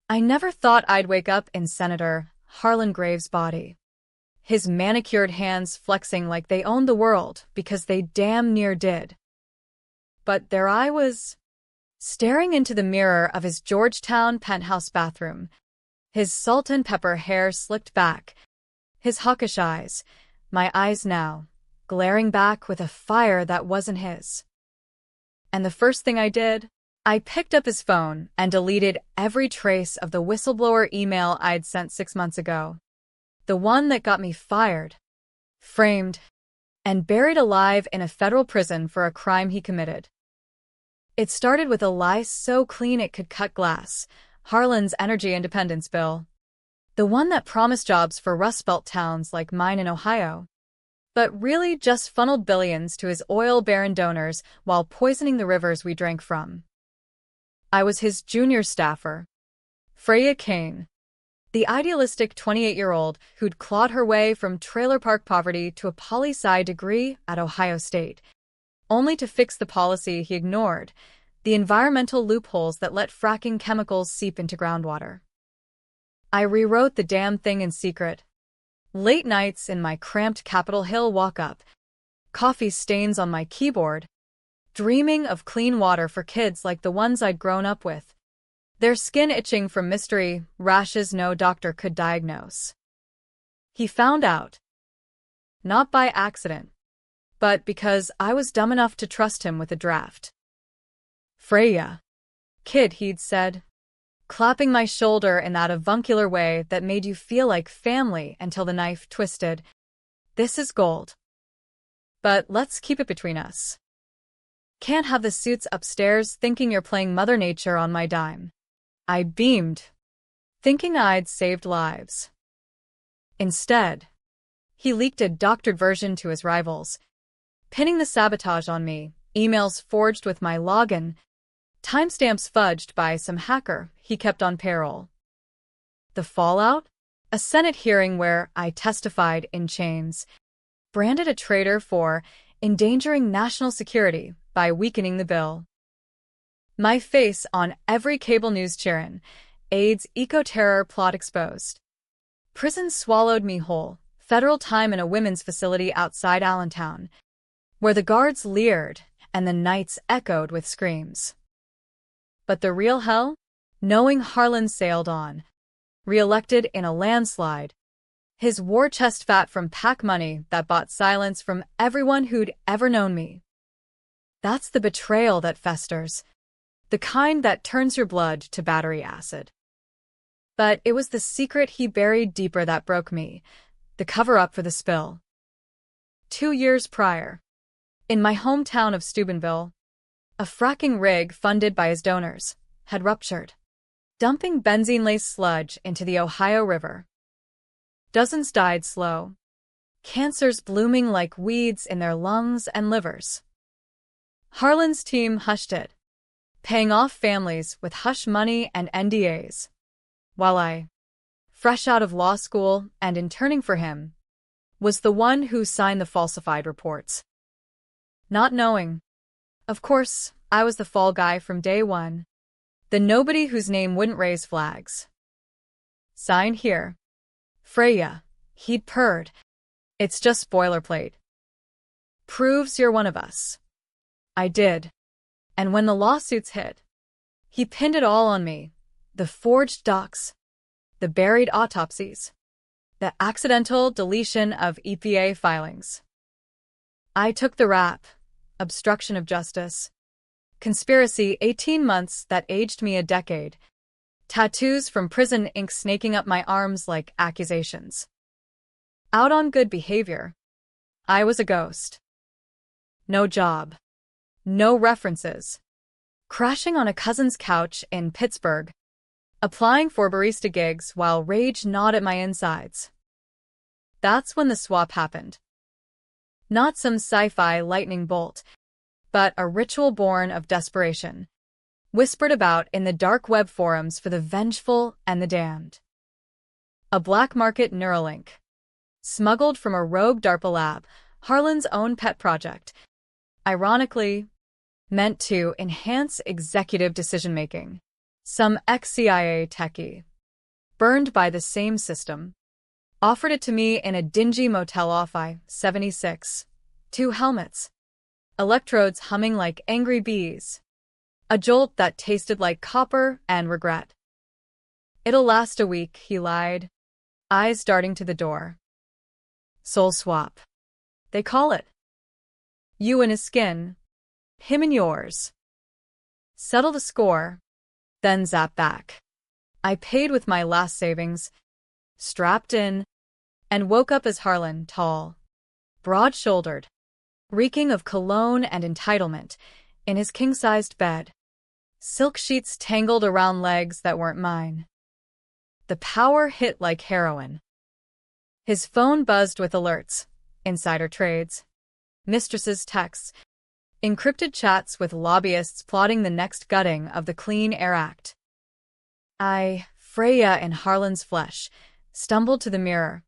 I never thought I'd wake up in Senator Harlan Graves' body. His manicured hands flexing like they owned the world, because they damn near did. But there I was, staring into the mirror of his Georgetown penthouse bathroom, his salt and pepper hair slicked back, his hawkish eyes, my eyes now, glaring back with a fire that wasn't his. And the first thing I did, I picked up his phone and deleted every trace of the whistleblower email I'd sent 6 months ago. The one that got me fired, framed, and buried alive in a federal prison for a crime he committed. It started with a lie so clean it could cut glass, Harlan's energy independence bill. The one that promised jobs for Rust Belt towns like mine in Ohio, but really just funneled billions to his oil baron donors while poisoning the rivers we drank from. I was his junior staffer, Freya Kane, the idealistic 28-year-old who'd clawed her way from trailer park poverty to a poli-sci degree at Ohio State, only to fix the policy he ignored, the environmental loopholes that let fracking chemicals seep into groundwater. I rewrote the damn thing in secret. Late nights in my cramped Capitol Hill walk-up, coffee stains on my keyboard, dreaming of clean water for kids like the ones I'd grown up with, their skin itching from mystery rashes no doctor could diagnose. He found out. Not by accident, but because I was dumb enough to trust him with a draft. Freya, kid, he'd said, clapping my shoulder in that avuncular way that made you feel like family until the knife twisted. This is gold. But let's keep it between us. Can't have the suits upstairs thinking you're playing Mother Nature on my dime. I beamed, thinking I'd saved lives. Instead, he leaked a doctored version to his rivals, pinning the sabotage on me, emails forged with my login, timestamps fudged by some hacker he kept on payroll. The fallout? A Senate hearing where I testified in chains, branded a traitor for endangering national security by weakening the bill. My face on every cable news channel, AIDS eco-terror plot exposed. Prison swallowed me whole, federal time in a women's facility outside Allentown, where the guards leered and the nights echoed with screams. But the real hell? Knowing Harlan sailed on, re-elected in a landslide, his war chest fat from PAC money that bought silence from everyone who'd ever known me. That's the betrayal that festers, the kind that turns your blood to battery acid. But it was the secret he buried deeper that broke me, the cover-up for the spill. 2 years prior, in my hometown of Steubenville, a fracking rig funded by his donors had ruptured, dumping benzene-laced sludge into the Ohio River. Dozens died slow, cancers blooming like weeds in their lungs and livers. Harlan's team hushed it, paying off families with hush money and NDAs, while I, fresh out of law school and interning for him, was the one who signed the falsified reports. Not knowing, of course, I was the fall guy from day one, the nobody whose name wouldn't raise flags. Sign here. Freya, he'd purred. It's just boilerplate. Proves you're one of us. I did. And when the lawsuits hit, he pinned it all on me. The forged docs, the buried autopsies, the accidental deletion of EPA filings. I took the rap, obstruction of justice, conspiracy 18 months that aged me a decade, tattoos from prison ink snaking up my arms like accusations. Out on good behavior, I was a ghost. No job. No references. Crashing on a cousin's couch in Pittsburgh, applying for barista gigs while rage gnawed at my insides. That's when the swap happened. Not some sci-fi lightning bolt, but a ritual born of desperation, whispered about in the dark web forums for the vengeful and the damned. A black market Neuralink, smuggled from a rogue DARPA lab, Harlan's own pet project, ironically, meant to enhance executive decision-making, Some ex-CIA techie, burned by the same system, offered it to me in a dingy motel off I-76. 2 helmets. Electrodes humming like angry bees. A jolt that tasted like copper and regret. It'll last a week, he lied, eyes darting to the door. Soul swap. They call it. You in his skin, him in yours. Settle the score, then zap back. I paid with my last savings, strapped in, and woke up as Harlan, tall, broad-shouldered, reeking of cologne and entitlement, in his king-sized bed. Silk sheets tangled around legs that weren't mine. The power hit like heroin. His phone buzzed with alerts, insider trades, mistresses' texts, encrypted chats with lobbyists plotting the next gutting of the Clean Air Act. I, Freya in Harlan's flesh, stumbled to the mirror,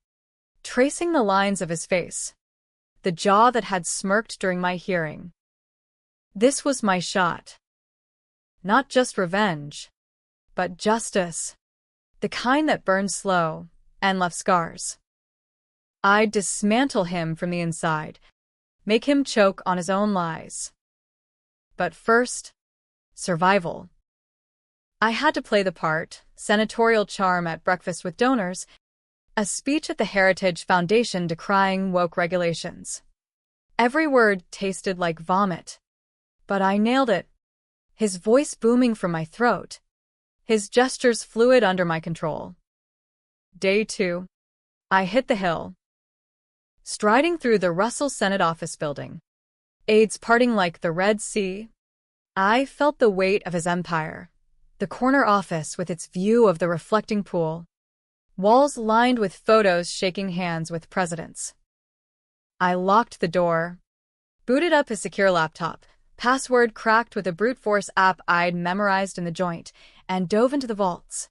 tracing the lines of his face, the jaw that had smirked during my hearing. This was my shot. Not just revenge, but justice, the kind that burned slow and left scars. I'd dismantle him from the inside, make him choke on his own lies. But first, survival. I had to play the part, senatorial charm at breakfast with donors, a speech at the Heritage Foundation decrying woke regulations. Every word tasted like vomit. But I nailed it. His voice booming from my throat. His gestures fluid under my control. Day 2. I hit the hill. Striding through the Russell Senate office building, aides parting like the Red Sea, I felt the weight of his empire. The corner office with its view of the reflecting pool. Walls lined with photos shaking hands with presidents. I locked the door, booted up his secure laptop, password cracked with a brute force app I'd memorized in the joint, and dove into the vaults.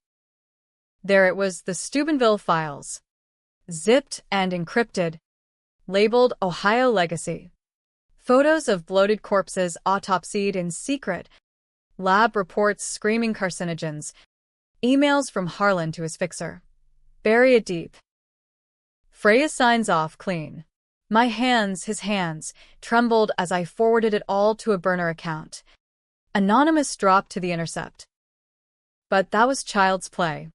There it was, the Steubenville files. Zipped and encrypted. Labeled Ohio Legacy. Photos of bloated corpses autopsied in secret. Lab reports screaming carcinogens. Emails from Harlan to his fixer. Bury it deep. Freya signs off clean. My hands, his hands, trembled as I forwarded it all to a burner account. Anonymous drop to the intercept. But that was child's play.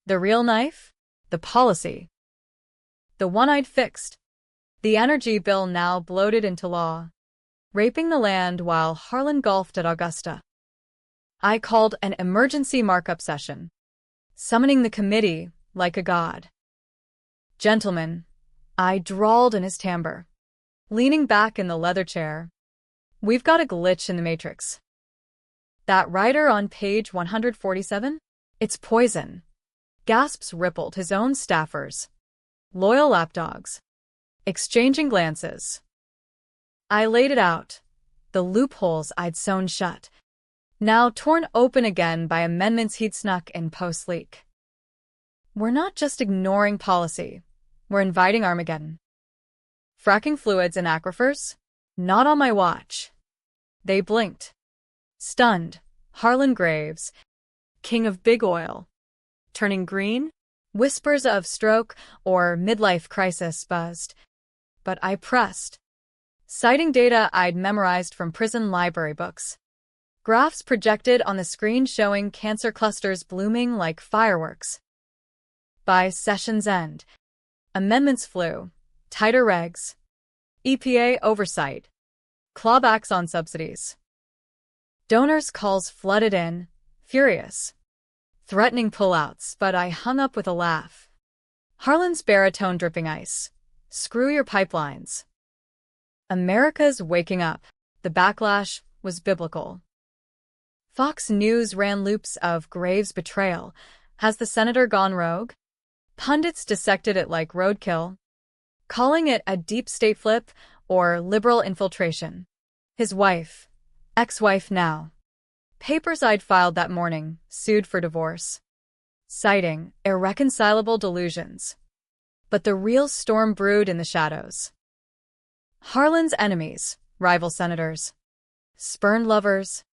The real knife? The policy. The one I'd fixed. The energy bill now bloated into law. Raping the land while Harlan golfed at Augusta. I called an emergency markup session. Summoning the committee like a god. Gentlemen, I drawled in his timbre, leaning back in the leather chair. We've got a glitch in the matrix. That writer on page 147? It's poison. Gasps rippled his own staffers. Loyal lapdogs. Exchanging glances. I laid it out. The loopholes I'd sewn shut. Now torn open again by amendments he'd snuck in post-leak. We're not just ignoring policy. We're inviting Armageddon. Fracking fluids in aquifers? Not on my watch. They blinked. Stunned, Harlan Graves, king of big oil. Turning green? Whispers of stroke or midlife crisis buzzed. But I pressed. Citing data I'd memorized from prison library books. Graphs projected on the screen showing cancer clusters blooming like fireworks. By session's end, amendments flew, tighter regs, EPA oversight, clawbacks on subsidies. Donors' calls flooded in, furious, threatening pullouts, but I hung up with a laugh. Harlan's baritone dripping ice. Screw your pipelines. America's waking up. The backlash was biblical. Fox News ran loops of Graves' betrayal. Has the senator gone rogue? Pundits dissected it like roadkill, calling it a deep state flip or liberal infiltration. His wife, ex-wife now. Papers I'd filed that morning, sued for divorce, citing irreconcilable delusions. But the real storm brewed in the shadows. Harlan's enemies, rival senators, spurned lovers,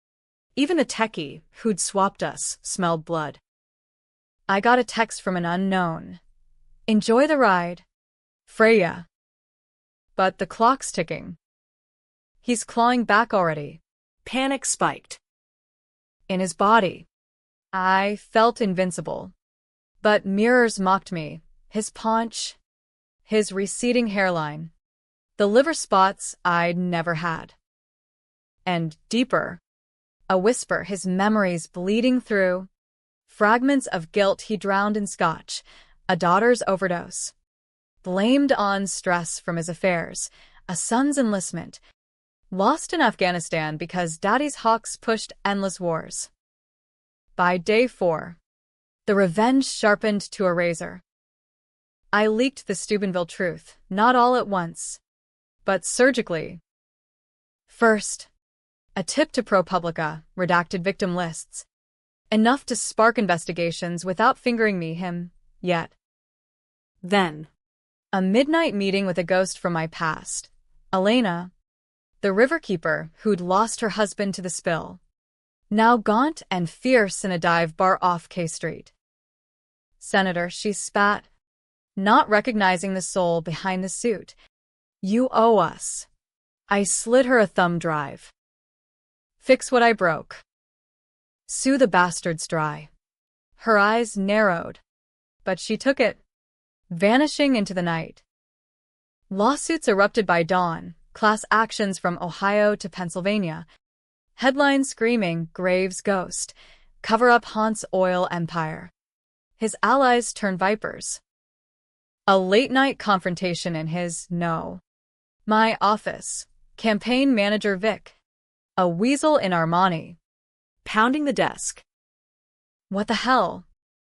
Even the techie who'd swapped us smelled blood. I got a text from an unknown. Enjoy the ride, Freya. But the clock's ticking. He's clawing back already. Panic spiked in his body. I felt invincible. But mirrors mocked me. His paunch, his receding hairline, the liver spots I'd never had. And deeper, a whisper, his memories bleeding through, fragments of guilt he drowned in scotch, a daughter's overdose, blamed on stress from his affairs, a son's enlistment, lost in Afghanistan because daddy's hawks pushed endless wars. By day 4, the revenge sharpened to a razor. I leaked the Steubenville truth, not all at once, but surgically. First, a tip to ProPublica, redacted victim lists. Enough to spark investigations without fingering him, yet. Then, a midnight meeting with a ghost from my past, Elena, the riverkeeper who'd lost her husband to the spill, now gaunt and fierce in a dive bar off K Street. Senator, she spat, not recognizing the soul behind the suit. You owe us. I slid her a thumb drive. Fix what I broke. Sue the bastards dry. Her eyes narrowed, but she took it, vanishing into the night. Lawsuits erupted by dawn, class actions from Ohio to Pennsylvania. Headlines screaming, Graves' ghost, cover-up haunts oil empire. His allies turn vipers. A late-night confrontation in his, no. My office. Campaign manager Vic. A weasel in Armani. Pounding the desk. What the hell?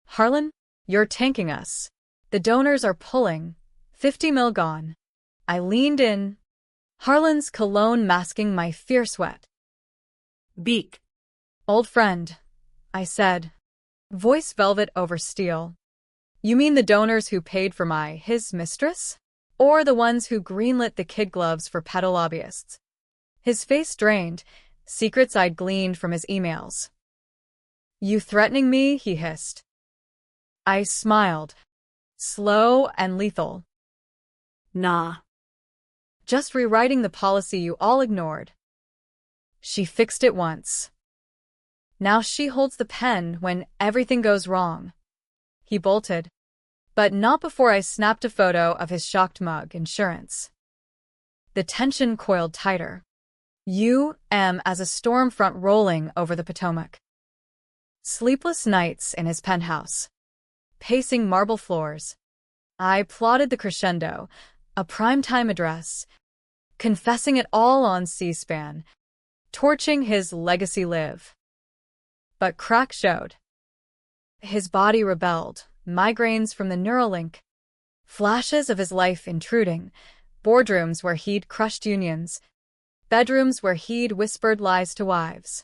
Harlan, you're tanking us. The donors are pulling. 50 mil gone. I leaned in. Harlan's cologne masking my fierce sweat. Beak. Old friend, I said. Voice velvet over steel. You mean the donors who paid for his mistress? Or the ones who greenlit the kid gloves for pedo lobbyists? His face drained, secrets I'd gleaned from his emails. You threatening me? He hissed. I smiled. Slow and lethal. Nah. Just rewriting the policy you all ignored. She fixed it once. Now she holds the pen when everything goes wrong. He bolted. But not before I snapped a photo of his shocked mug insurance. The tension coiled tighter. As a storm front rolling over the Potomac. Sleepless nights in his penthouse. Pacing marble floors. I plotted the crescendo, a primetime address, confessing it all on C-SPAN, torching his legacy live. But crack showed. His body rebelled. Migraines from the Neuralink, flashes of his life intruding, boardrooms where he'd crushed unions, bedrooms where he'd whispered lies to wives.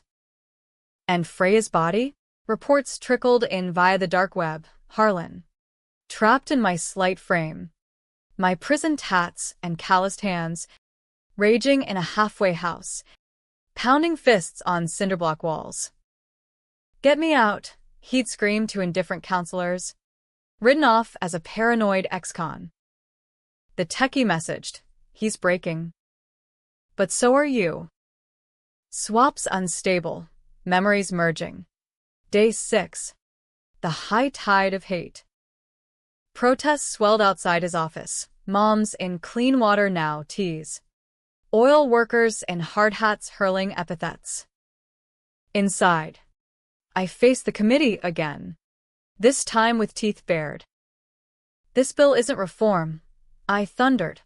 And Freya's body? Reports trickled in via the dark web, Harlan. Trapped in my slight frame, my prison tats and calloused hands, raging in a halfway house, pounding fists on cinderblock walls. Get me out, he'd scream to indifferent counselors. Written off as a paranoid ex-con. The techie messaged, he's breaking. But so are you. Swaps unstable, memories merging. Day 6. The high tide of hate. Protests swelled outside his office, moms in clean water now tease. Oil workers in hard hats hurling epithets. Inside, I faced the committee again. This time with teeth bared. This bill isn't reform, I thundered.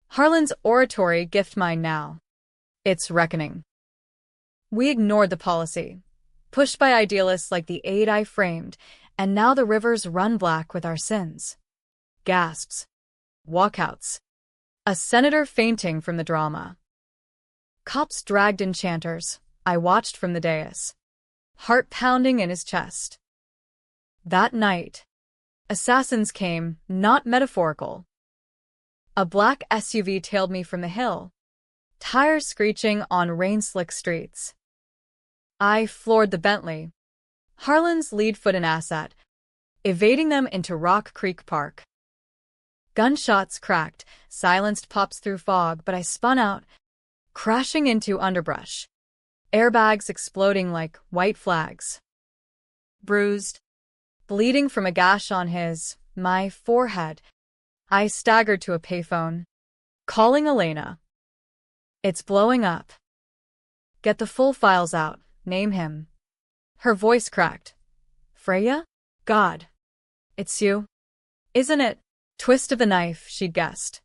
Harlan's oratory gift mine now. It's reckoning. We ignored the policy, pushed by idealists like the aide I framed, and now the rivers run black with our sins. Gasps. Walkouts. A senator fainting from the drama. Cops dragged enchanters. I watched from the dais. Heart pounding in his chest. That night, assassins came, not metaphorical. A black SUV tailed me from the hill, tires screeching on rain-slick streets. I floored the Bentley, Harlan's lead foot and asset, evading them into Rock Creek Park. Gunshots cracked, silenced pops through fog, but I spun out, crashing into underbrush, airbags exploding like white flags. Bruised, bleeding from a gash on my forehead, I staggered to a payphone, calling Elena. "It's blowing up. Get the full files out, name him." Her voice cracked. "Freya? God. It's you? Isn't it?" Twist of the knife, she'd guessed.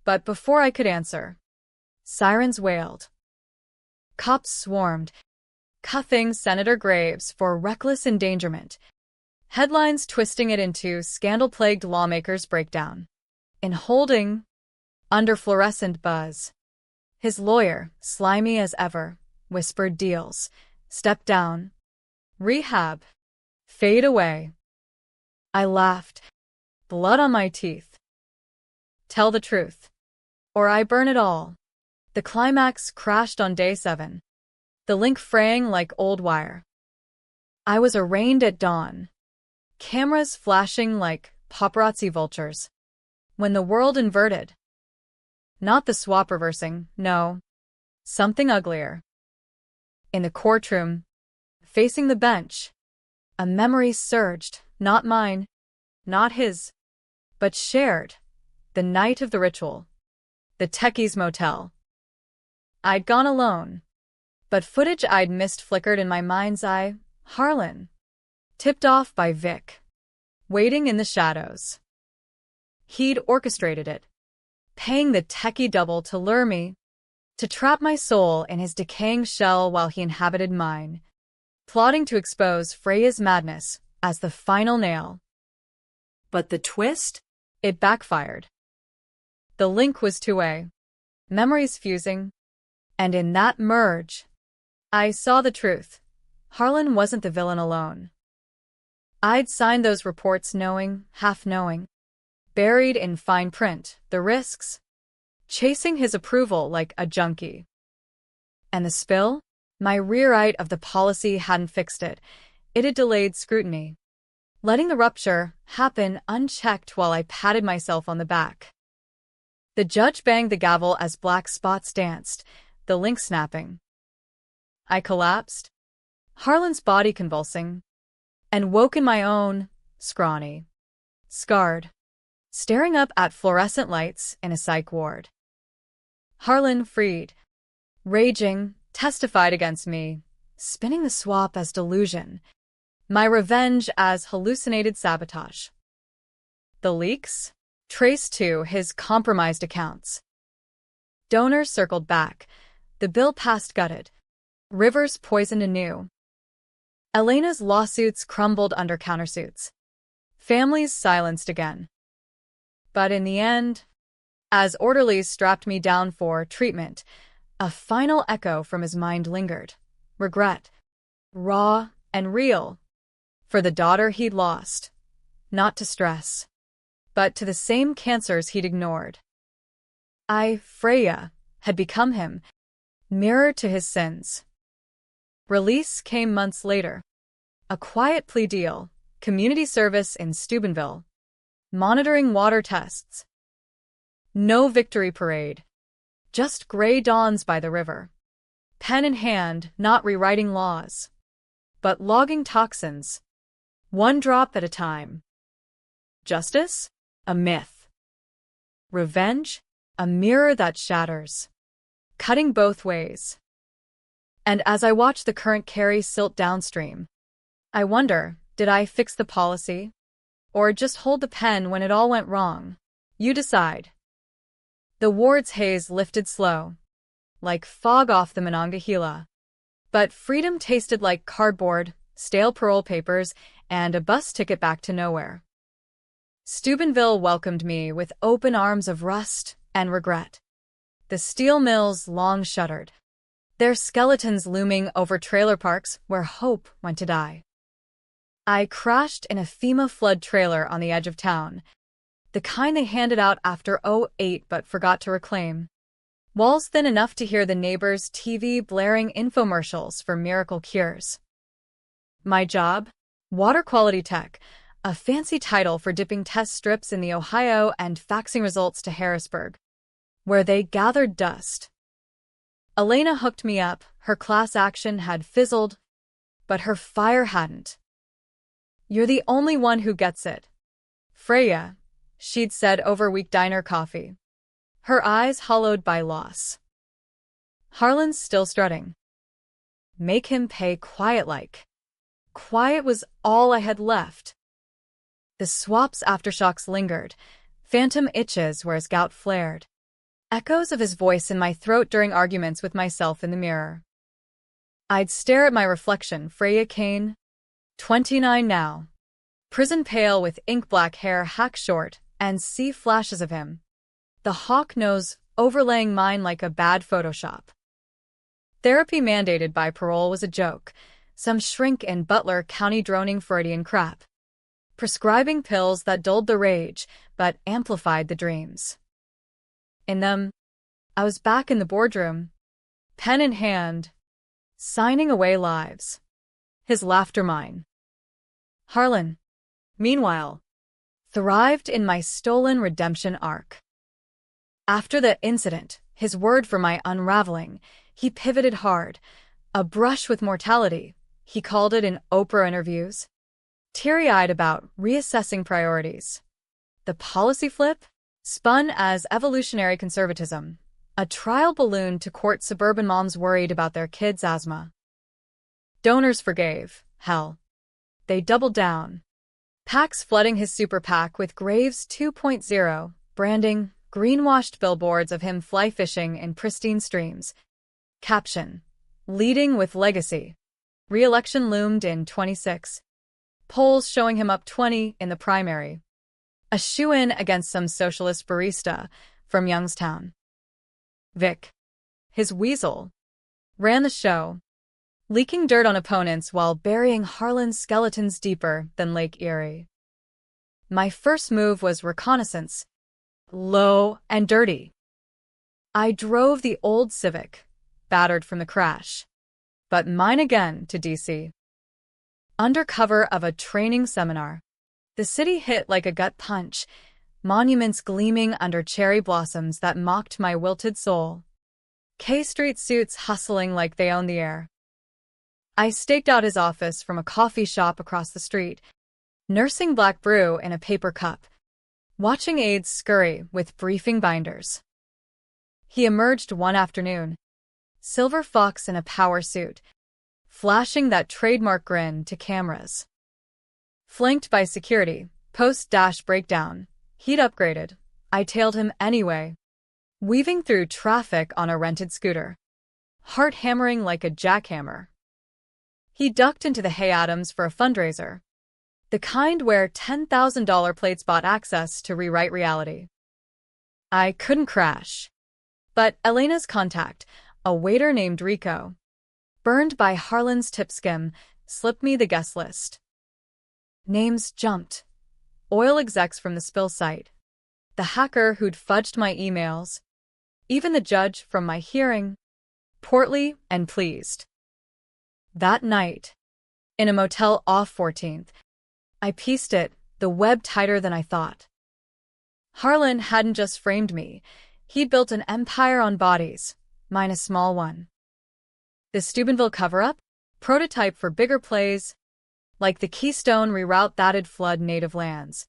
But before I could answer, sirens wailed. Cops swarmed, cuffing Senator Graves for reckless endangerment. Headlines twisting it into scandal-plagued lawmakers' breakdown. In holding, under fluorescent buzz, his lawyer, slimy as ever, whispered deals, step down, rehab, fade away. I laughed, blood on my teeth. Tell the truth, or I burn it all. The climax crashed on day 7, the link fraying like old wire. I was arraigned at dawn, cameras flashing like paparazzi vultures, when the world inverted. Not the swap reversing, no. Something uglier. In the courtroom, facing the bench, a memory surged, not mine, not his, but shared. The night of the ritual. The Techie's motel. I'd gone alone, but footage I'd missed flickered in my mind's eye. Harlan. Tipped off by Vic. Waiting in the shadows. He'd orchestrated it, paying the Techie double to lure me, to trap my soul in his decaying shell while he inhabited mine, plotting to expose Freya's madness as the final nail. But the twist? It backfired. The link was two-way, memories fusing, and in that merge, I saw the truth. Harlan wasn't the villain alone. I'd signed those reports knowing, half knowing, buried in fine print, the risks, chasing his approval like a junkie. And the spill? My rewrite of the policy hadn't fixed it. It had delayed scrutiny, letting the rupture happen unchecked while I patted myself on the back. The judge banged the gavel as black spots danced, the link snapping. I collapsed, Harlan's body convulsing, and woke in my own, scrawny, scarred, staring up at fluorescent lights in a psych ward. Harlan freed, raging, testified against me, spinning the swap as delusion, my revenge as hallucinated sabotage. The leaks? Traced to his compromised accounts. Donors circled back, the bill passed gutted, rivers poisoned anew. Elena's lawsuits crumbled under countersuits, families silenced again. But in the end, as orderlies strapped me down for treatment, a final echo from his mind lingered. Regret, raw and real, for the daughter he'd lost, not to stress, but to the same cancers he'd ignored. Freya, had become him, mirror to his sins. Release came months later. A quiet plea deal, community service in Steubenville, monitoring water tests. No victory parade, just gray dawns by the river. Pen in hand, not rewriting laws, but logging toxins, one drop at a time. Justice? A myth. Revenge? A mirror that shatters, cutting both ways. And as I watch the current carry silt downstream, I wonder, did I fix the policy? Or just hold the pen when it all went wrong? You decide. The ward's haze lifted slow, like fog off the Monongahela. But freedom tasted like cardboard, stale parole papers, and a bus ticket back to nowhere. Steubenville welcomed me with open arms of rust and regret. The steel mills long shuttered, their skeletons looming over trailer parks where hope went to die. I crashed in a FEMA flood trailer on the edge of town, the kind they handed out after '08 but forgot to reclaim. Walls thin enough to hear the neighbor's TV blaring infomercials for miracle cures. My job? Water quality tech, a fancy title for dipping test strips in the Ohio and faxing results to Harrisburg, where they gathered dust. Elena hooked me up, her class action had fizzled, but her fire hadn't. "You're the only one who gets it, Freya," she'd said over week diner coffee, her eyes hollowed by loss. Harlan's still strutting. Make him pay quiet-like. Quiet was all I had left. The swap's aftershocks lingered, phantom itches where his gout flared, echoes of his voice in my throat during arguments with myself in the mirror. I'd stare at my reflection, Freya Kane, 29 now, prison pale with ink-black hair hacked short, and see flashes of him, the hawk nose overlaying mine like a bad Photoshop. Therapy mandated by parole was a joke, some shrink in Butler County droning Freudian crap, prescribing pills that dulled the rage but amplified the dreams. In them, I was back in the boardroom, pen in hand, signing away lives. His laughter mine. Harlan, meanwhile, thrived in my stolen redemption arc. After the incident, his word for my unraveling, he pivoted hard, a brush with mortality, he called it in Oprah interviews, teary-eyed about reassessing priorities. The policy flip? Spun as evolutionary conservatism, a trial balloon to court suburban moms worried about their kids' asthma. Donors forgave, hell. They doubled down. PACs flooding his super PAC with Graves 2.0, branding, greenwashed billboards of him fly fishing in pristine streams. Caption: leading with legacy. Re-election loomed in 26. Polls showing him up 20 in the primary. A shoo-in against some socialist barista from Youngstown. Vic, his weasel, ran the show, leaking dirt on opponents while burying Harlan's skeletons deeper than Lake Erie. My first move was reconnaissance, low and dirty. I drove the old Civic, battered from the crash, but mine again to D.C. Under cover of a training seminar, the city hit like a gut punch, monuments gleaming under cherry blossoms that mocked my wilted soul. K Street suits hustling like they own the air. I staked out his office from a coffee shop across the street, nursing black brew in a paper cup, watching aides scurry with briefing binders. He emerged one afternoon, silver fox in a power suit, flashing that trademark grin to cameras. Flanked by security, post-dash breakdown, he'd upgraded. I tailed him anyway, weaving through traffic on a rented scooter, heart hammering like a jackhammer. He ducked into the Hay Adams for a fundraiser, the kind where $10,000 plates bought access to rewrite reality. I couldn't crash. But Elena's contact, a waiter named Rico, burned by Harlan's tip skim, slipped me the guest list. Names jumped. Oil execs from the spill site, the hacker who'd fudged my emails, even the judge from my hearing, portly and pleased. That night, in a motel off 14th, I pieced it, the web tighter than I thought. Harlan hadn't just framed me, he'd built an empire on bodies, mine a small one. The Steubenville cover-up? Prototype for bigger plays, like the Keystone reroute that'd flood native lands,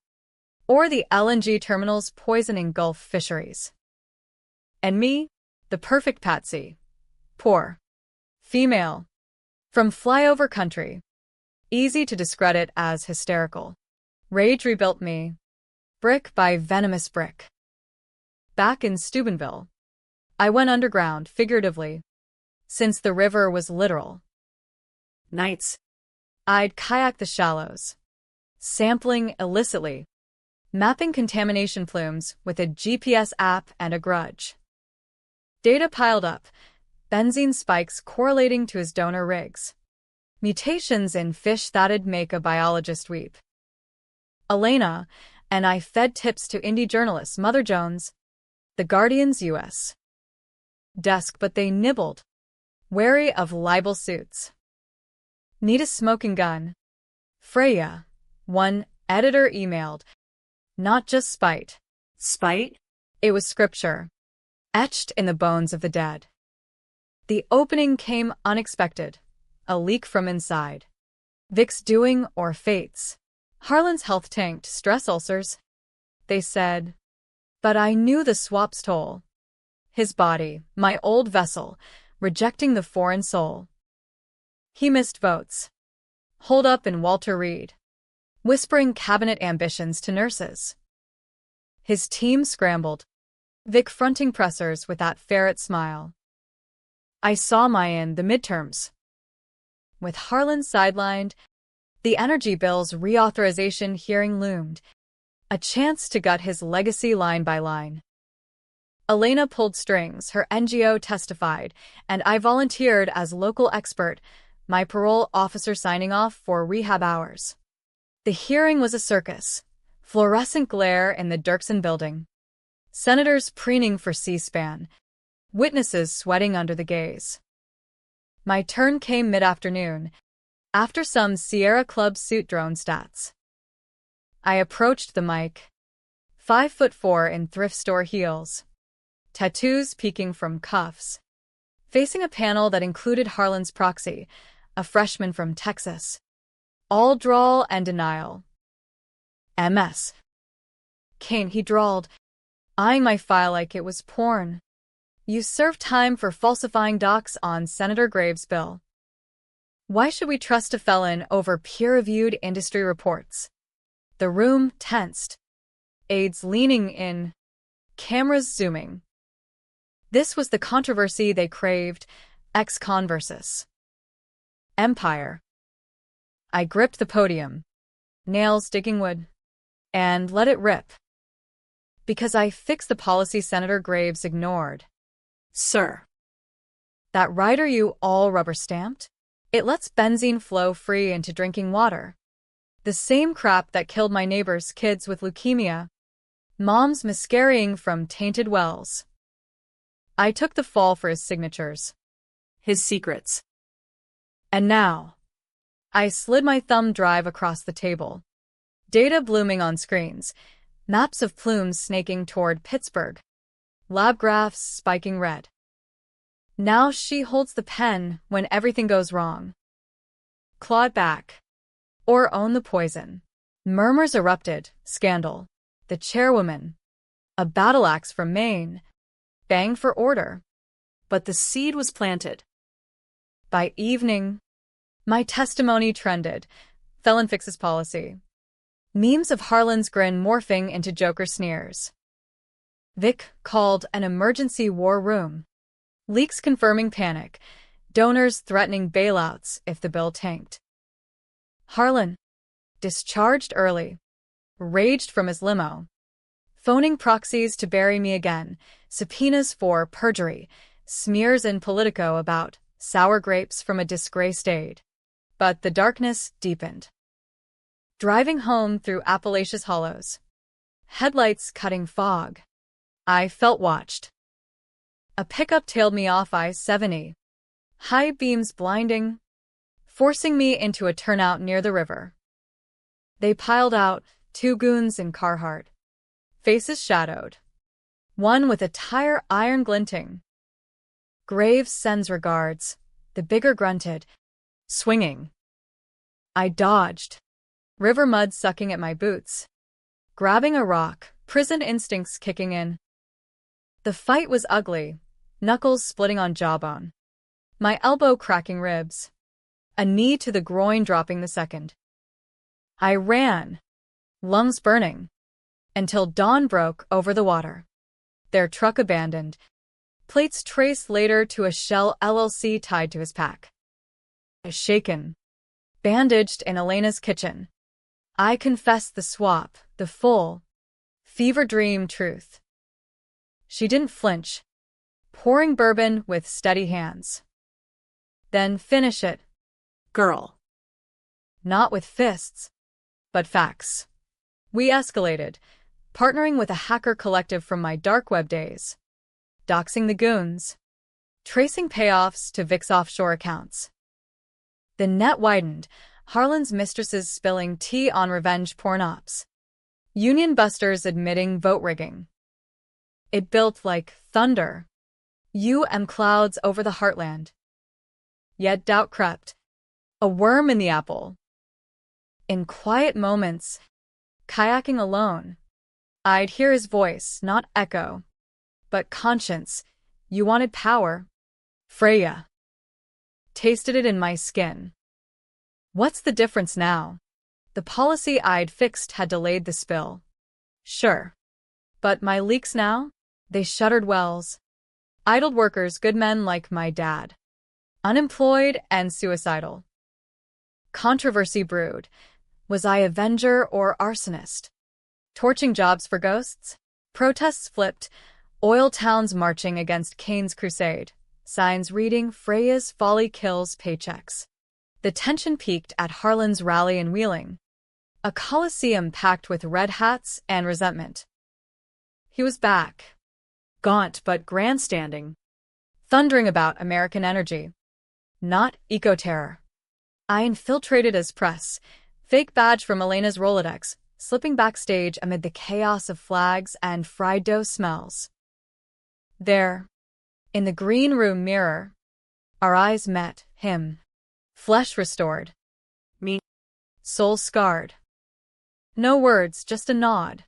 or the LNG terminals poisoning Gulf fisheries. And me, the perfect patsy. Poor. Female. From flyover country. Easy to discredit as hysterical. Rage rebuilt me. Brick by venomous brick. Back in Steubenville, I went underground, figuratively, since the river was literal. Nights, I'd kayak the shallows, sampling illicitly, mapping contamination plumes with a GPS app and a grudge. Data piled up, benzene spikes correlating to his donor rigs, mutations in fish that'd make a biologist weep. Elena and I fed tips to indie journalists Mother Jones, The Guardian's U.S. desk, but they nibbled, wary of libel suits. Need a smoking gun? Freya, one editor emailed. Not just spite. Spite? It was scripture, etched in the bones of the dead. The opening came unexpected, a leak from inside. Vic's doing or fates. Harlan's health tanked, stress ulcers. They said. But I knew the swap's toll. His body, my old vessel, rejecting the foreign soul. He missed votes. Holed up in Walter Reed, whispering cabinet ambitions to nurses. His team scrambled, Vic fronting pressers with that ferret smile. I saw the midterms. With Harlan sidelined, the energy bill's reauthorization hearing loomed, a chance to gut his legacy line by line. Elena pulled strings, her NGO testified, and I volunteered as local expert, my parole officer signing off for rehab hours. The hearing was a circus, fluorescent glare in the Dirksen building. Senators preening for C-SPAN, witnesses sweating under the gaze. My turn came mid-afternoon, after some Sierra Club suit drone stats. I approached the mic, 5'4" in thrift store heels, tattoos peeking from cuffs, facing a panel that included Harlan's proxy, a freshman from Texas. All drawl and denial. MS. Kane, he drawled, eyeing my file like it was porn. You served time for falsifying docs on Senator Graves' bill. Why should we trust a felon over peer-reviewed industry reports? The room tensed. Aides leaning in. Cameras zooming. This was the controversy they craved, ex-con versus Empire. I gripped the podium, nails digging wood, and let it rip. Because I fixed the policy Senator Graves ignored. Sir. That rider you all rubber-stamped? It lets benzene flow free into drinking water. The same crap that killed my neighbor's kids with leukemia. Moms miscarrying from tainted wells. I took the fall for his signatures. His secrets. And now, I slid my thumb drive across the table. Data blooming on screens, maps of plumes snaking toward Pittsburgh, lab graphs spiking red. Now she holds the pen when everything goes wrong. Clawed back. Or own the poison. Murmurs erupted, scandal. The chairwoman. A battle axe from Maine. Bang for order. But the seed was planted. By evening, my testimony trended. Felon fixes policy. Memes of Harlan's grin morphing into Joker sneers. Vic called an emergency war room. Leaks confirming panic. Donors threatening bailouts if the bill tanked. Harlan, discharged early, raged from his limo. Phoning proxies to bury me again, subpoenas for perjury, smears in Politico about sour grapes from a disgraced aide. But the darkness deepened. Driving home through Appalachia's hollows, headlights cutting fog, I felt watched. A pickup tailed me off I-70, high beams blinding, forcing me into a turnout near the river. They piled out, 2 goons in Carhartt, faces shadowed, one with a tire iron glinting. Graves sends regards, the bigger grunted, swinging. I dodged, river mud sucking at my boots, grabbing a rock, prison instincts kicking in. The fight was ugly, knuckles splitting on jawbone, my elbow cracking ribs, a knee to the groin dropping the second. I ran, lungs burning, until dawn broke over the water. Their truck abandoned, plates traced later to a Shell LLC tied to his pack. Shaken, bandaged in Elena's kitchen. I confessed the swap, the full, fever dream truth. She didn't flinch, pouring bourbon with steady hands. Then finish it. Girl. Not with fists, but facts. We escalated, partnering with a hacker collective from my dark web days. Doxing the goons. tracing payoffs to Vic's offshore accounts. The net widened, Harlan's mistresses spilling tea on revenge porn ops. Union busters admitting vote rigging. It built like thunder. Clouds over the heartland. Yet doubt crept. A worm in the apple. In quiet moments, kayaking alone, I'd hear his voice, not echo, but conscience. You wanted power. Freya. Tasted it in my skin. What's the difference now? The policy I'd fixed had delayed the spill. Sure. But my leaks now? They shuttered wells. Idled workers, good men like my dad. Unemployed and suicidal. Controversy brewed. Was I avenger or arsonist? Torching jobs for ghosts? Protests flipped. Oil towns marching against Cain's crusade. Signs reading Freya's folly kills paychecks. The tension peaked at Harlan's rally in Wheeling. A coliseum packed with red hats and resentment. He was back. Gaunt but grandstanding. Thundering about American energy. Not eco-terror. I infiltrated as press. Fake badge from Elena's Rolodex, slipping backstage amid the chaos of flags and fried dough smells. There, in the green room mirror, our eyes met, him. Flesh restored. Me. Soul scarred. No words, just a nod.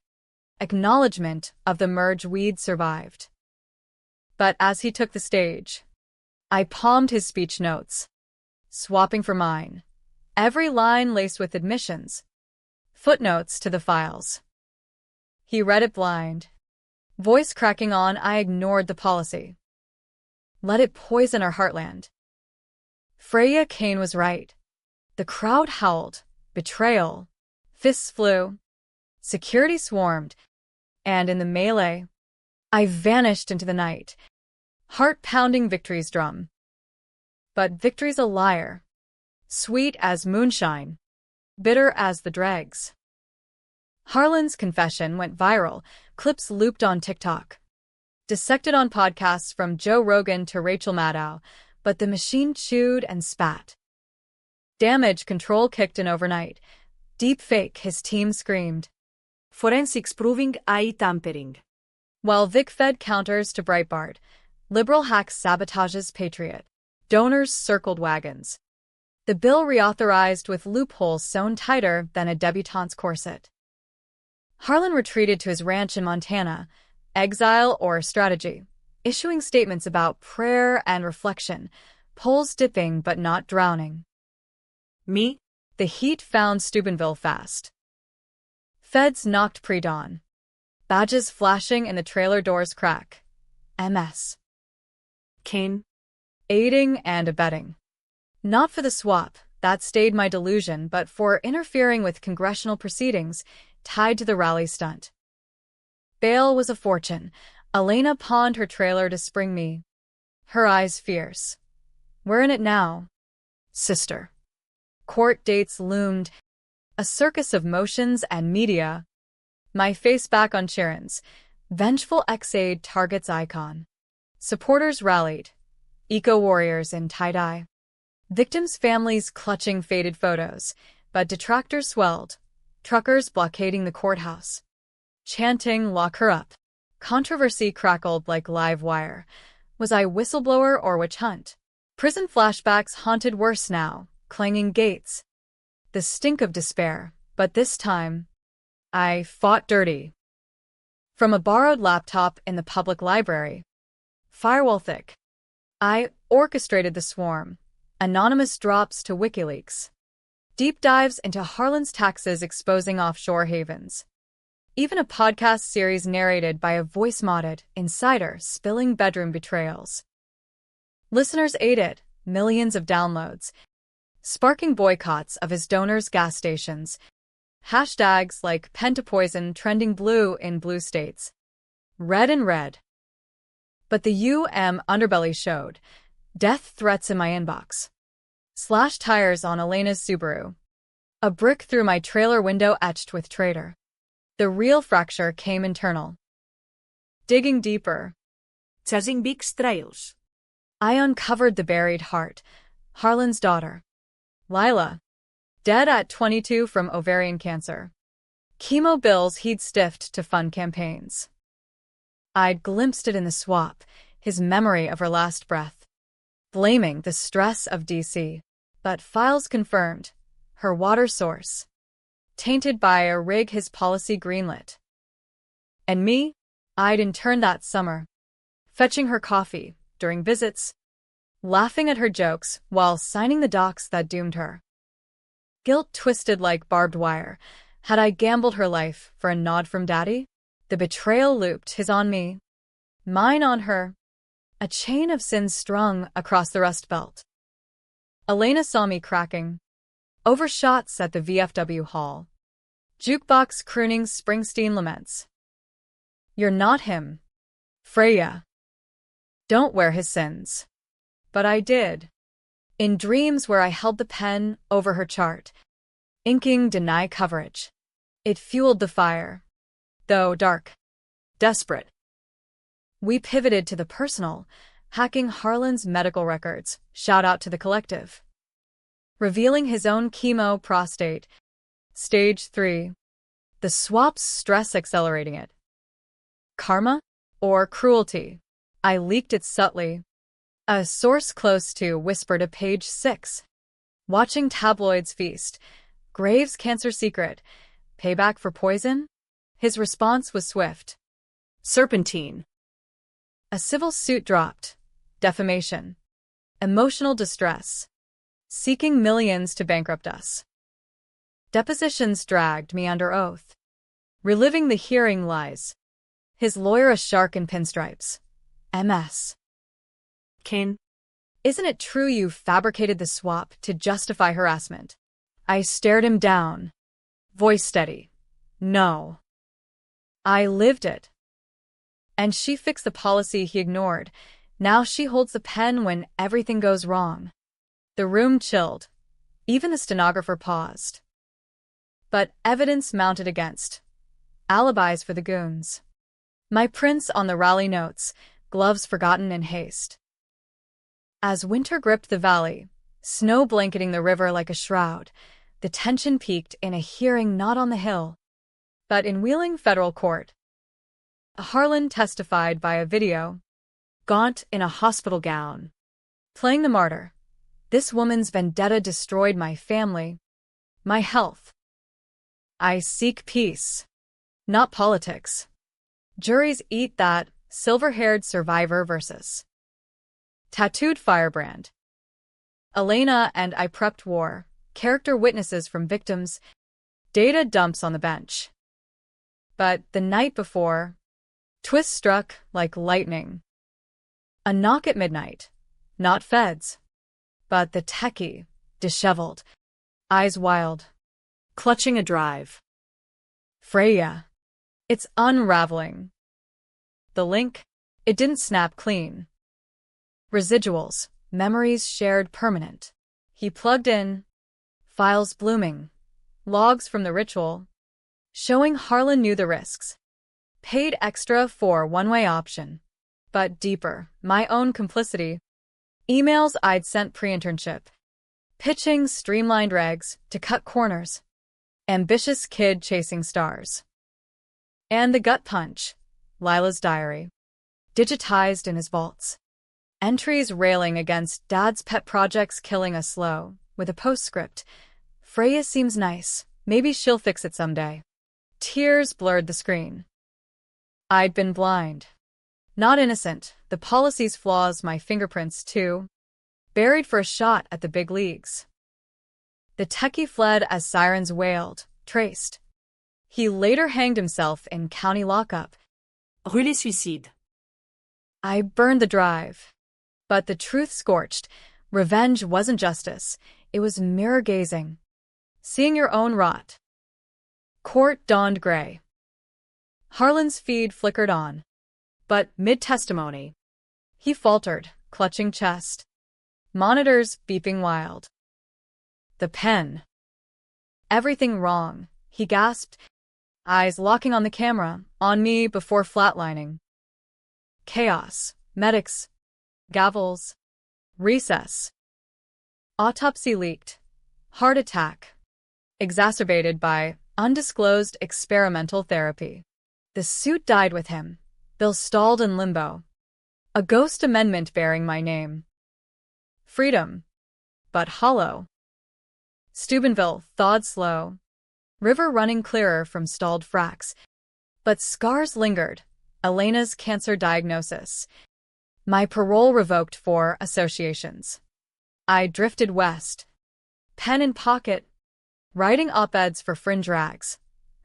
Acknowledgement of the merge we'd survived. But as he took the stage, I palmed his speech notes, swapping for mine. Every line laced with admissions. Footnotes to the files. He read it blind. Voice cracking on, I ignored the policy. Let it poison our heartland. Freya Cain was right. The crowd howled. Betrayal. Fists flew. Security swarmed. And in the melee, I vanished into the night, heart-pounding victory's drum. But victory's a liar. Sweet as moonshine. Bitter as the dregs. Harlan's confession went viral, clips looped on TikTok. Dissected on podcasts from Joe Rogan to Rachel Maddow, but the machine chewed and spat. Damage control kicked in overnight. Deep fake, his team screamed. Forensics proving AI tampering. While Vic fed counters to Breitbart, liberal hacks sabotages Patriot. Donors circled wagons. The bill reauthorized with loopholes sewn tighter than a debutante's corset. Harlan retreated to his ranch in Montana, exile or strategy, issuing statements about prayer and reflection, polls dipping but not drowning. Me? The heat found Steubenville fast. Feds knocked pre-dawn. Badges flashing in the trailer doors crack. MS. Cain. Aiding and abetting. Not for the swap, that stayed my delusion, but for interfering with congressional proceedings tied to the rally stunt. Bail was a fortune. Elena pawned her trailer to spring me. Her eyes fierce. We're in it now, sister. Court dates loomed. A circus of motions and media. My face back on Sharon's. Vengeful ex-aide targets icon. Supporters rallied. Eco-warriors in tie-dye. Victims' families clutching faded photos, but detractors swelled. Truckers blockading the courthouse. Chanting, lock her up. Controversy crackled like live wire. Was I whistleblower or witch hunt? Prison flashbacks haunted worse now, clanging gates. The stink of despair, but this time, I fought dirty. From a borrowed laptop in the public library. Firewall thick. I orchestrated the swarm. Anonymous drops to WikiLeaks. Deep dives into Harlan's taxes exposing offshore havens. Even a podcast series narrated by a voice-modded insider spilling bedroom betrayals. Listeners ate it, millions of downloads, sparking boycotts of his donors' gas stations. Hashtags like Pentapoison trending blue in blue states. Red in red. But the underbelly showed. Death threats in my inbox. Slashed tires on Elena's Subaru. A brick through my trailer window etched with traitor. The real fracture came internal. Digging deeper. Chasing big trails. I uncovered the buried heart. Harlan's daughter, Lila, dead at 22 from ovarian cancer. Chemo bills he'd stiffed to fund campaigns. I'd glimpsed it in the swap, his memory of her last breath. Blaming the stress of DC. But files confirmed. Her water source. Tainted by a rig his policy greenlit. And me? I'd interned that summer. Fetching her coffee, during visits. Laughing at her jokes while signing the docs that doomed her. Guilt twisted like barbed wire. Had I gambled her life for a nod from Daddy? The betrayal looped, his on me, mine on her. A chain of sins strung across the Rust Belt. Elena saw me cracking. Over shots at the VFW hall. Jukebox crooning Springsteen laments. You're not him, Freya. Don't wear his sins. But I did. In dreams where I held the pen over her chart. Inking deny coverage. It fueled the fire. Though dark. Desperate. We pivoted to the personal, hacking Harlan's medical records, shout out to the collective. Revealing his own chemo prostate. Stage 3. The swap's stress accelerating it. Karma? Or cruelty? I leaked it subtly. A source close to whispered a page 6. Watching tabloids feast. Graves' cancer secret. Payback for poison? His response was swift. Serpentine. A civil suit dropped. Defamation. Emotional distress. Seeking millions to bankrupt us. Depositions dragged me under oath. Reliving the hearing lies. His lawyer a shark in pinstripes. MS. Kane. Isn't it true you fabricated the swap to justify harassment? I stared him down. Voice steady. No. I lived it. And she fixed the policy he ignored. Now she holds the pen when everything goes wrong. The room chilled. Even the stenographer paused. But evidence mounted against. Alibis for the goons. My prints on the rally notes, gloves forgotten in haste. As winter gripped the valley, snow blanketing the river like a shroud, the tension peaked in a hearing not on the Hill, but in Wheeling federal court. Harlan testified via video, gaunt in a hospital gown. Playing the martyr. This woman's vendetta destroyed my family, my health. I seek peace, not politics. Juries eat that, silver-haired survivor versus tattooed firebrand. Elena and I prepped war, character witnesses from victims, data dumps on the bench. But the night before, twist struck like lightning. A knock at midnight. Not feds. But the techie, disheveled, eyes wild. Clutching a drive. Freya. It's unraveling. The link? It didn't snap clean. Residuals, memories shared permanent. He plugged in. Files blooming. Logs from the ritual. Showing Harlan knew the risks. Paid extra for one-way option. But deeper, my own complicity. Emails I'd sent pre-internship. Pitching streamlined regs to cut corners. Ambitious kid chasing stars. And the gut punch. Lila's diary. Digitized in his vaults. Entries railing against Dad's pet projects killing us slow, with a postscript. Freya seems nice. Maybe she'll fix it someday. Tears blurred the screen. I'd been blind. Not innocent, the policy's flaws my fingerprints too. Buried for a shot at the big leagues. The techie fled as sirens wailed, traced. He later hanged himself in county lockup. Brûlé suicide. I burned the drive. But the truth scorched. Revenge wasn't justice. It was mirror-gazing. Seeing your own rot. Court dawned gray. Harlan's feed flickered on. But mid-testimony, he faltered, clutching chest. Monitors beeping wild. The pen. Everything wrong, he gasped, eyes locking on the camera, on me before flatlining. Chaos, medics, gavels, Recess. Autopsy leaked. Heart attack. Exacerbated by undisclosed experimental therapy. The suit died with him. Bill stalled in limbo. A ghost amendment bearing my name. Freedom. But hollow. Steubenville thawed slow. River running clearer from stalled fracks. But scars lingered. Elena's cancer diagnosis. My parole revoked for associations. I drifted west. Pen in pocket. Writing op-eds for fringe rags.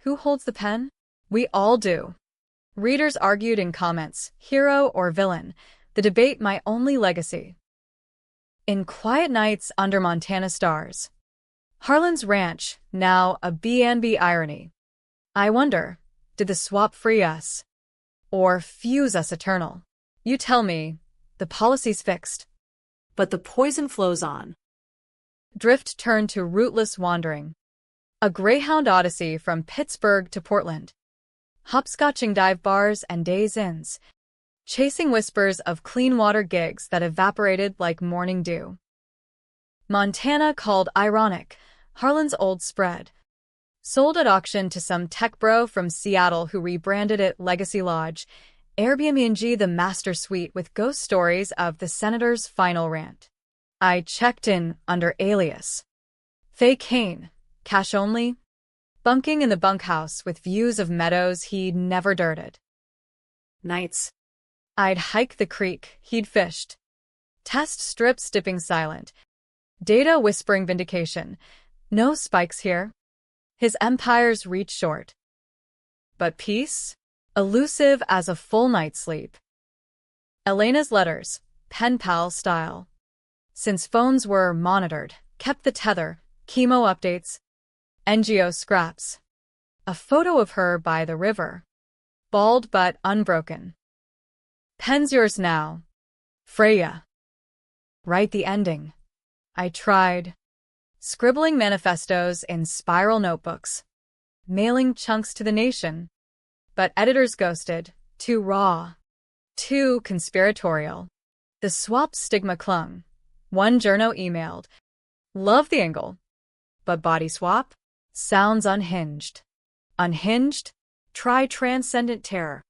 Who holds the pen? We all do. Readers argued in comments, hero or villain, the debate my only legacy. In quiet nights under Montana stars. Harlan's ranch, now a B&B irony. I wonder, did the swap free us? Or fuse us eternal? You tell me, the policy's fixed. But the poison flows on. Drift turned to rootless wandering. A Greyhound odyssey from Pittsburgh to Portland. Hopscotching dive bars and days inns. Chasing whispers of clean water gigs that evaporated like morning dew. Montana called ironic, Harlan's old spread. Sold at auction to some tech bro from Seattle who rebranded it Legacy Lodge, Airbnb the master suite with ghost stories of the senator's final rant. I checked in under alias. Faye Kane, cash only, bunking in the bunkhouse with views of meadows he'd never dirted. Nights. I'd hike the creek he'd fished. Test strips dipping silent. Data whispering vindication. No spikes here. His empire's reach short. But peace? Elusive as a full night's sleep. Elena's letters, pen pal style. Since phones were monitored, kept the tether, chemo updates, NGO scraps. A photo of her by the river. Bald but unbroken. Pen's yours now. Freya. Write the ending. I tried. Scribbling manifestos in spiral notebooks. Mailing chunks to the nation. But editors ghosted. Too raw. Too conspiratorial. The swap stigma clung. One journo emailed. Love the angle. But body swap? Sounds unhinged. Unhinged? Try transcendent terror.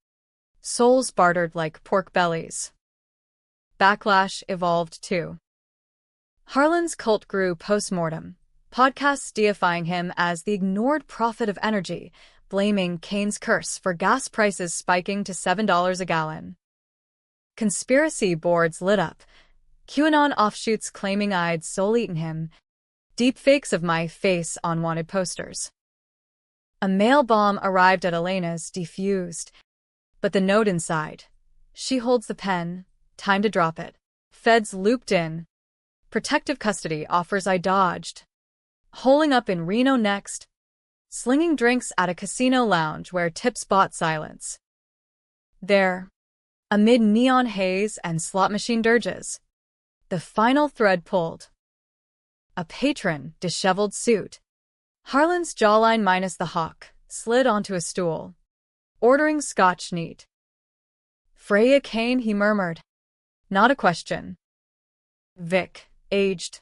Souls bartered like pork bellies. Backlash evolved too. Harlan's cult grew post-mortem, podcasts deifying him as the ignored prophet of energy, blaming Kane's curse for gas prices spiking to $7 a gallon. Conspiracy boards lit up, QAnon offshoots claiming I'd soul-eaten him, deepfakes of my face on wanted posters. A mail bomb arrived at Elena's, defused. But the note inside. She holds the pen, time to drop it. Feds looped in. Protective custody offers I dodged. Holing up in Reno next. Slinging drinks at a casino lounge where tips bought silence. There, amid neon haze and slot machine dirges, the final thread pulled. A patron, disheveled suit. Harlan's jawline minus the hawk, slid onto a stool. Ordering scotch neat. Freya Kane, he murmured. Not a question. Vic, aged.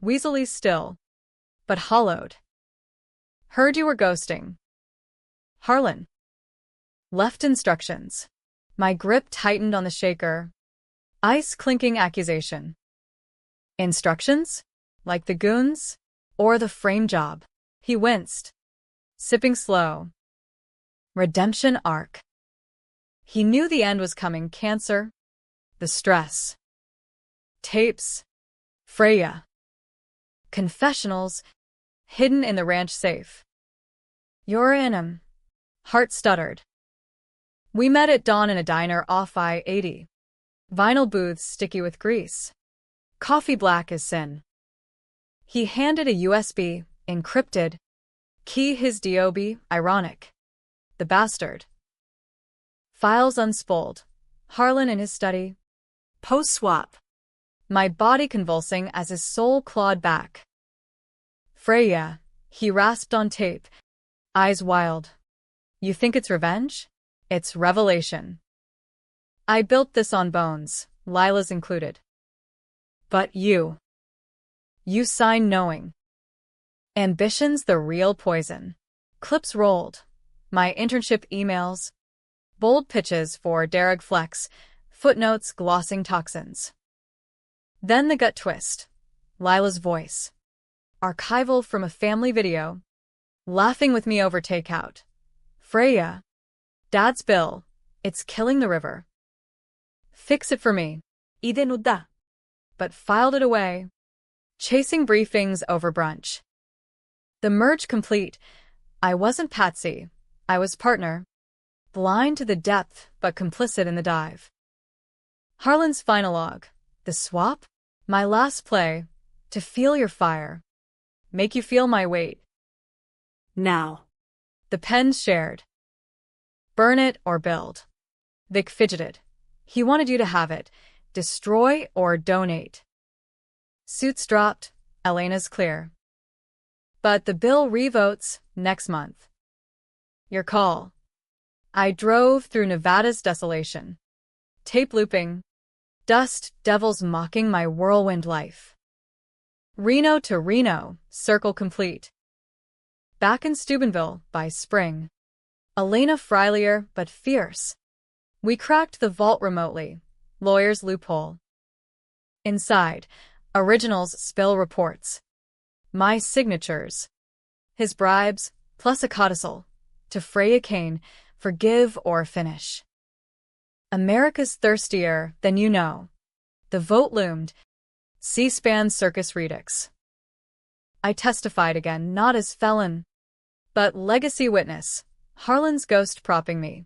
Weaselly still. But hollowed. Heard you were ghosting. Harlan. Left instructions. My grip tightened on the shaker. Ice clinking accusation. Instructions? Like the goons? Or the frame job? He winced. Sipping slow. Redemption arc. He knew the end was coming. Cancer. The stress. Tapes. Freya. Confessionals. Hidden in the ranch safe. You're in 'em. Heart stuttered. We met at dawn in a diner off I-80. Vinyl booths sticky with grease. Coffee black as sin. He handed a USB, encrypted. Key his DOB, ironic. The bastard. Files unspooled. Harlan in his study. Post-swap. My body convulsing as his soul clawed back. Freya, he rasped on tape. Eyes wild. You think it's revenge? It's revelation. I built this on bones, Lila's included. But you sign knowing. Ambition's the real poison. Clips rolled. My internship emails. Bold pitches for Derek Flex. Footnotes glossing toxins. Then the gut twist. Lila's voice. Archival from a family video. Laughing with me over takeout. Freya. Dad's bill. It's killing the river. Fix it for me. Idenuda. But filed it away. Chasing briefings over brunch. The merge complete. I wasn't Patsy. I was partner. Blind to the depth, but complicit in the dive. Harlan's final log. The swap? My last play. To feel your fire. Make you feel my weight. Now. The pens shared. Burn it or build. Vic fidgeted. He wanted you to have it. Destroy or donate. Suits dropped. Elena's clear. But the bill revotes next month. Your call. I drove through Nevada's desolation. Tape looping. Dust devils mocking my whirlwind life. Reno to Reno, circle complete. Back in Steubenville by spring. Elena frilier but fierce. We cracked the vault remotely. Lawyer's loophole. Inside, originals spill reports. My signatures. His bribes, plus a codicil. To Freya Kane, forgive or finish. America's thirstier than you know. The vote loomed. C-SPAN Circus Redux. I testified again, not as felon, but legacy witness, Harlan's ghost propping me.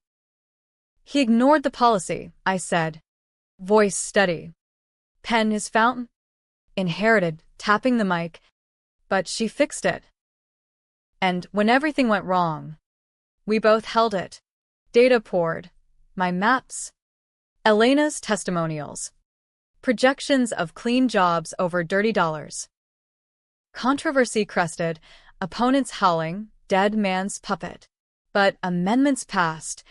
He ignored the policy, I said. Voice steady. Pen his fountain? Inherited, tapping the mic, but she fixed it. And when everything went wrong, we both held it. Data poured. My maps. Elena's testimonials. Projections of clean jobs over dirty dollars. Controversy crested, opponents howling, dead man's puppet. But amendments passed.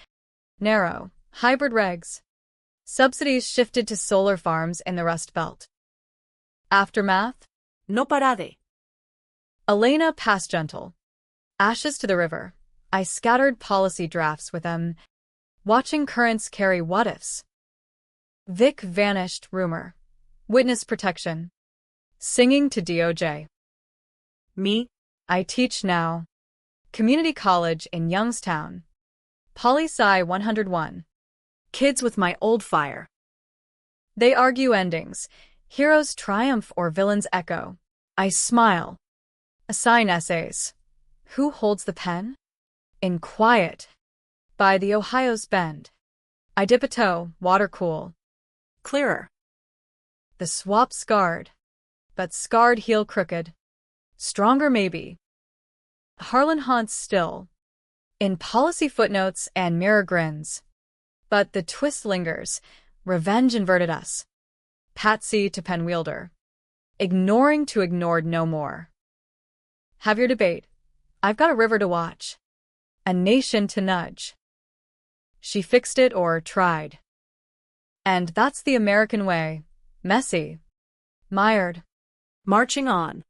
Narrow, hybrid regs. Subsidies shifted to solar farms in the Rust Belt. Aftermath? No parade. Elena passed gentle. Ashes to the river. I scattered policy drafts with them, watching currents carry what-ifs. Vic vanished, rumor. Witness protection. Singing to DOJ. Me? I teach now. Community college in Youngstown. Poli-Sci 101. Kids with my old fire. They argue endings. Heroes triumph or villains echo. I smile. Assign essays. Who holds the pen? In quiet. By the Ohio's bend. I dip a toe, water cool. Clearer. The swap scarred. But scarred heel crooked. Stronger maybe. Harlan haunts still. In policy footnotes and mirror grins. But the twist lingers. Revenge inverted us. Patsy to pen wielder. Ignoring to ignored no more. Have your debate. I've got a river to watch. A nation to nudge. She fixed it or tried. And that's the American way. Messy. Mired. Marching on.